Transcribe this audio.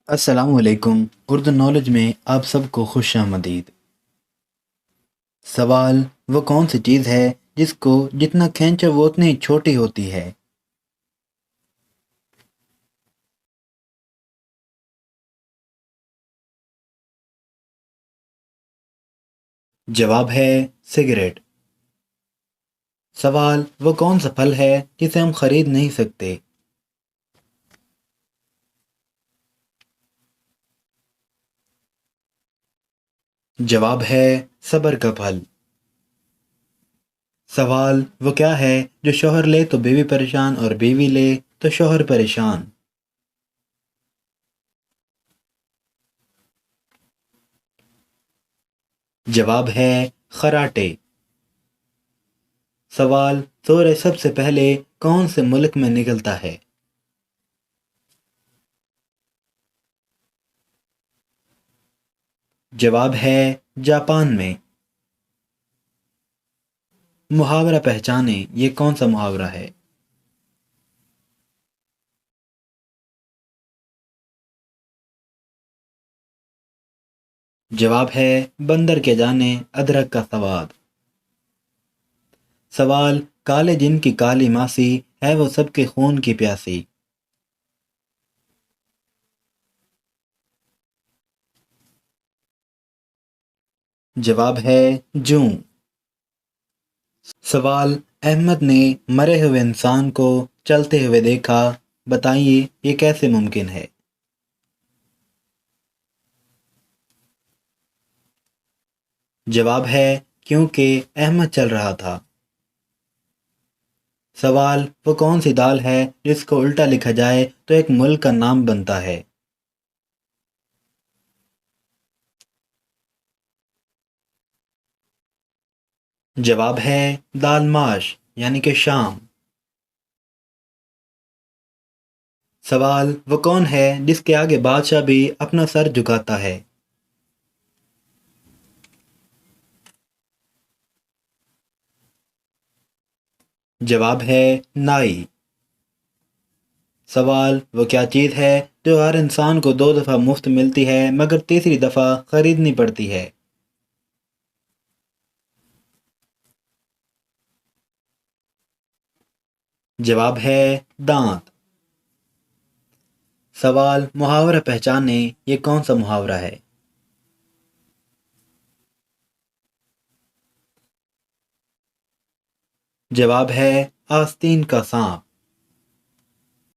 السلام علیکم۔ اردو نالج میں آپ سب کو خوش آمدید۔ سوال: وہ کون سی چیز ہے جس کو جتنا کھینچو وہ اتنی چھوٹی ہوتی ہے؟ جواب ہے سگریٹ۔ سوال: وہ کون سا پھل ہے جسے ہم خرید نہیں سکتے؟ جواب ہے صبر کا پھل۔ سوال: وہ کیا ہے جو شوہر لے تو بیوی پریشان اور بیوی لے تو شوہر پریشان؟ جواب ہے خراٹے۔ سوال: سورج سب سے پہلے کون سے ملک میں نکلتا ہے؟ جواب ہے جاپان میں۔ محاورہ پہچانے، یہ کون سا محاورہ ہے؟ جواب ہے بندر کے جانے ادرک کا سواد۔ سوال: کالے جن کی کالی ماسی ہے وہ سب کے خون کی پیاسی؟ جواب ہے جوں۔ سوال: احمد نے مرے ہوئے انسان کو چلتے ہوئے دیکھا، بتائیے یہ کیسے ممکن ہے؟ جواب ہے کیونکہ احمد چل رہا تھا۔ سوال: وہ کون سی دال ہے جس کو الٹا لکھا جائے تو ایک ملک کا نام بنتا ہے؟ جواب ہے دال ماش، یعنی کہ شام۔ سوال: وہ کون ہے جس کے آگے بادشاہ بھی اپنا سر جھکاتا ہے؟ جواب ہے نائی۔ سوال: وہ کیا چیز ہے جو ہر انسان کو 2 دفعہ مفت ملتی ہے مگر تیسری دفعہ خریدنی پڑتی ہے؟ جواب ہے دانت۔ سوال: محاورہ پہچانے، یہ کون سا محاورہ ہے؟ جواب ہے آستین کا سانپ۔